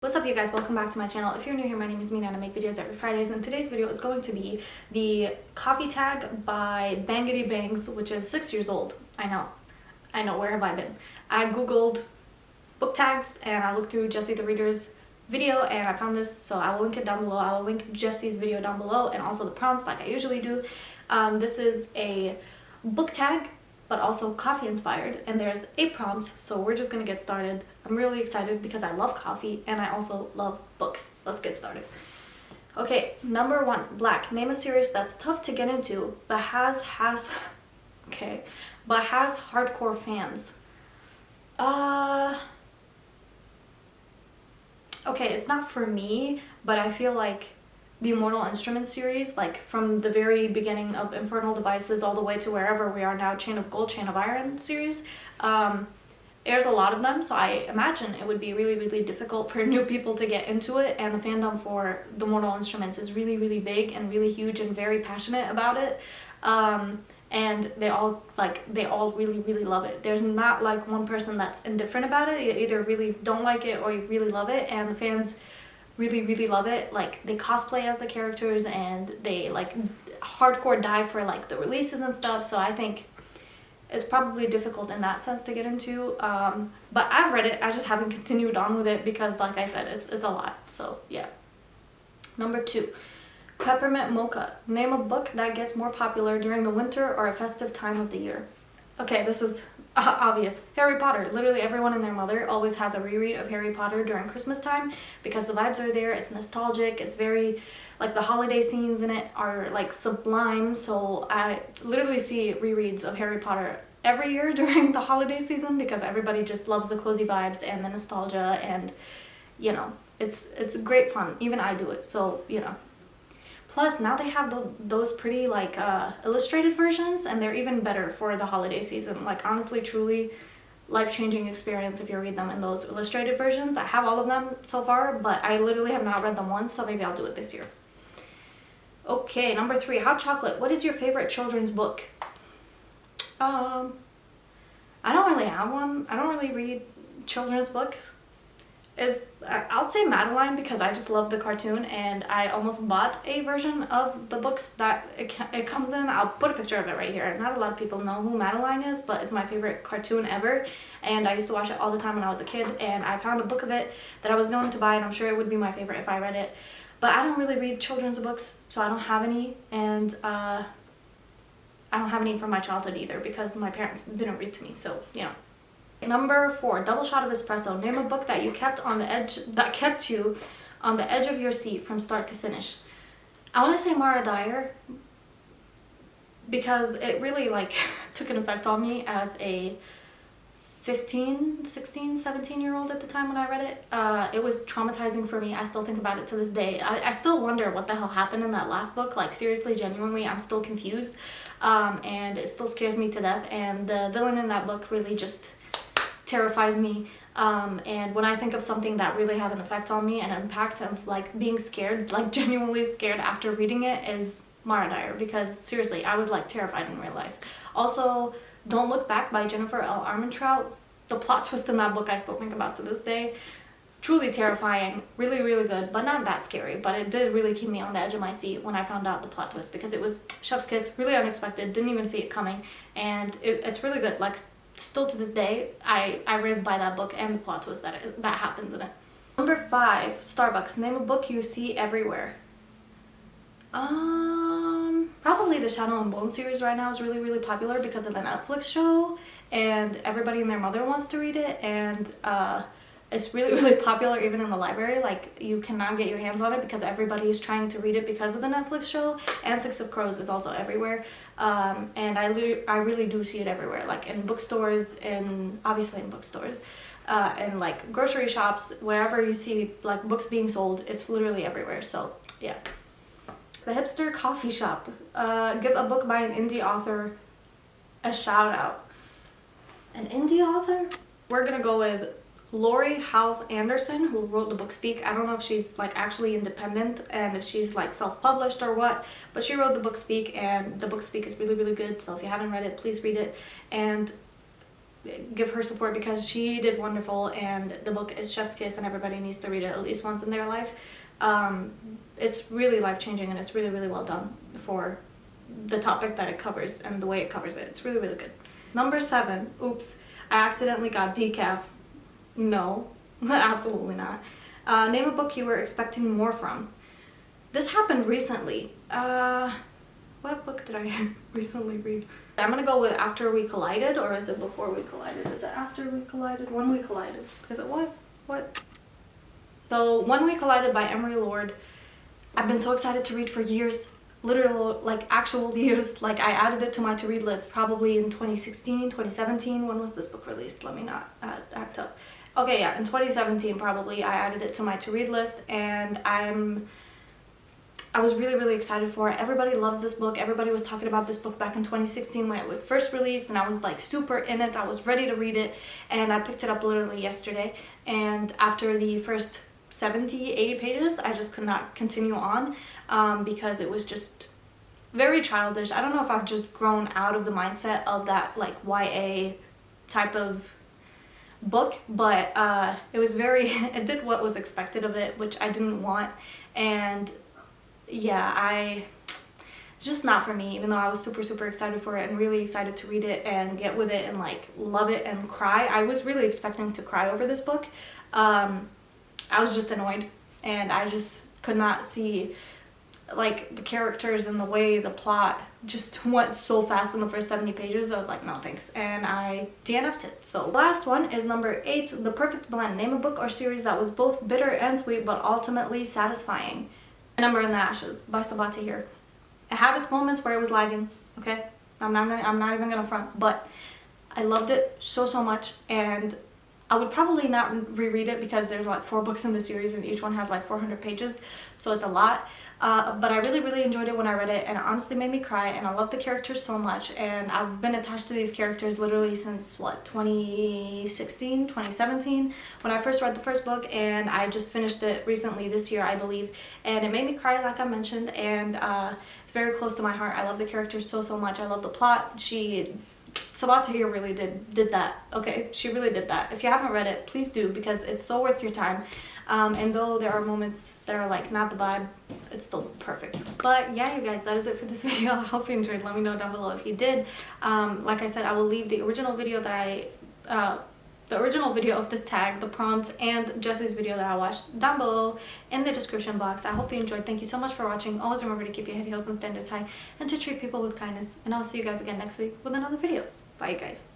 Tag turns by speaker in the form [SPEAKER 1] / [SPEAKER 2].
[SPEAKER 1] What's up you guys, welcome back to my channel. If you're new here, my name is Mina and I make videos every Fridays, and today's video is going to be the coffee tag by Bangity Bangs, which is 6 years old. I know, where have I been? I googled book tags and I looked through Jessie the Reader's video and I found this, so I will link it down below. I will link Jessie's video down below and also the prompts like I usually do. This is a book tag but also coffee inspired, and there's 8 prompts, so we're just gonna get started. I'm really excited because I love coffee and I also love books. Let's get started. Okay, number 1, black. Name a series that's tough to get into but has hardcore fans. Okay, it's not for me, but I feel like the Immortal Instruments series, like from the very beginning of Infernal Devices all the way to wherever we are now, Chain of Gold, Chain of Iron series, there's a lot of them, so I imagine it would be really difficult for new people to get into it, and the fandom for the Immortal Instruments is really big and really huge and very passionate about it. And they all really love it. There's not like one person that's indifferent about it. You either really don't like it or you really love it, and the fans really love it. Like, they cosplay as the characters and they like hardcore die for like the releases and stuff, so I think it's probably difficult in that sense to get into, but I've read it. I just haven't continued on with it because, like I said, it's a lot, so yeah. Number 2, Peppermint Mocha. Name a book that gets more popular during the winter or a festive time of the year. Okay, this is obvious. Harry Potter. Literally everyone and their mother always has a reread of Harry Potter during Christmas time because the vibes are there, it's nostalgic, it's very, like, the holiday scenes in it are like sublime, so I literally see rereads of Harry Potter every year during the holiday season because everybody just loves the cozy vibes and the nostalgia, and you know, it's great fun. Even I do it, so you know. Plus, now they have those pretty like illustrated versions, and they're even better for the holiday season. Like, honestly, truly life-changing experience if you read them in those illustrated versions. I have all of them so far, but I literally have not read them once, so maybe I'll do it this year. Okay, number 3, hot chocolate. What is your favorite children's book? I don't really have one. I don't really read children's books. I'll say Madeline because I just love the cartoon, and I almost bought a version of the books that it comes in. I'll put a picture of it right here. Not a lot of people know who Madeline is, but it's my favorite cartoon ever, and I used to watch it all the time when I was a kid, and I found a book of it that I was going to buy, and I'm sure it would be my favorite if I read it. But I don't really read children's books, so I don't have any, and I don't have any from my childhood either because my parents didn't read to me, so you know. Number 4, double shot of espresso. Name a book that kept you on the edge of your seat from start to finish. I want to say Mara Dyer because it really like took an effect on me as a 15, 16, 17-year-old at the time when I read it. It was traumatizing for me. I still think about it to this day. I still wonder what the hell happened in that last book. Like, seriously, genuinely, I'm still confused, and it still scares me to death, and the villain in that book really just terrifies me, and when I think of something that really had an effect on me and an impact of like being scared, like genuinely scared after reading it, is Mara Dyer, because seriously, I was like terrified in real life. Also, Don't Look Back by Jennifer L. Armentrout. The plot twist in that book I still think about to this day. Truly terrifying, really good, but not that scary, but it did really keep me on the edge of my seat when I found out the plot twist because it was chef's kiss, really unexpected, didn't even see it coming, and it's really good. Like, still to this day, I live by that book and the plot twist that happens in it. Number 5, Starbucks. Name a book you see everywhere. Probably the Shadow and Bone series right now is really popular because of the Netflix show, and everybody and their mother wants to read it, and it's really popular even in the library. Like, you cannot get your hands on it because everybody is trying to read it because of the Netflix show, and Six of Crows is also everywhere, and I really do see it everywhere, like in bookstores, and obviously in bookstores, and like grocery shops, wherever you see like books being sold, it's literally everywhere, so yeah. The Hipster Coffee Shop. Give a book by an indie author a shout out. An indie author? We're gonna go with Lori House Anderson, who wrote the book Speak. I don't know if she's like actually independent and if she's like self-published or what, but she wrote the book Speak, and the book Speak is really good, so if you haven't read it, please read it. And give her support because she did wonderful, and the book is chef's kiss and everybody needs to read it at least once in their life. It's really life-changing and it's really, really well done for the topic that it covers and the way it covers it. It's really, really good. Number 7, oops, I accidentally got decaf. No, absolutely not. Name a book you were expecting more from. This happened recently. What book did I recently read? I'm gonna go with After We Collided, or is it Before We Collided? Is it After We Collided? When We Collided? Is it what? What? So, When We Collided by Emery Lord. I've been so excited to read for years. Literal, like actual years. Like I added it to my to-read list probably in 2016, 2017. When was this book released? Let me not act up. Okay, yeah, in 2017 probably I added it to my to-read list, and I was really, really excited for it. Everybody loves this book. Everybody was talking about this book back in 2016 when it was first released, and I was like super in it. I was ready to read it, and I picked it up literally yesterday, and after the first 70, 80 pages, I just could not continue on because it was just very childish. I don't know if I've just grown out of the mindset of that like YA type of book, but it was very, it did what was expected of it, which I didn't want, and yeah, just not for me, even though I was super, super excited for it and really excited to read it and get with it and like love it and cry. I was really expecting to cry over this book. I was just annoyed, and I just could not see like the characters and the way the plot just went so fast in the first 70 pages. I was like, no thanks, and I DNF'd it. So last one is number 8, The Perfect Blend. Name a book or series that was both bitter and sweet but ultimately satisfying. An Ember in the Ashes by Sabata here. It had its moments where it was lagging, okay? I'm not even gonna front, but I loved it so, so much, and I would probably not reread it because there's like 4 books in the series and each one has like 400 pages, so it's a lot. But I really, really enjoyed it when I read it, and it honestly made me cry, and I love the characters so much, and I've been attached to these characters literally since, what, 2016, 2017, when I first read the first book, and I just finished it recently this year, I believe, and it made me cry like I mentioned, and it's very close to my heart. I love the characters so, so much. I love the plot. Sabata here really did that, okay? She really did that. If you haven't read it, please do, because it's so worth your time. And though there are moments that are like not the vibe, it's still perfect. But yeah, you guys, that is it for this video. I hope you enjoyed. Let me know down below if you did. Like I said, I will leave the original video that the original video of this tag, the prompts, and Jesse's video that I watched down below in the description box. I hope you enjoyed. Thank you so much for watching. Always remember to keep your head, heels, and standards high, and to treat people with kindness. And I'll see you guys again next week with another video. Bye, you guys.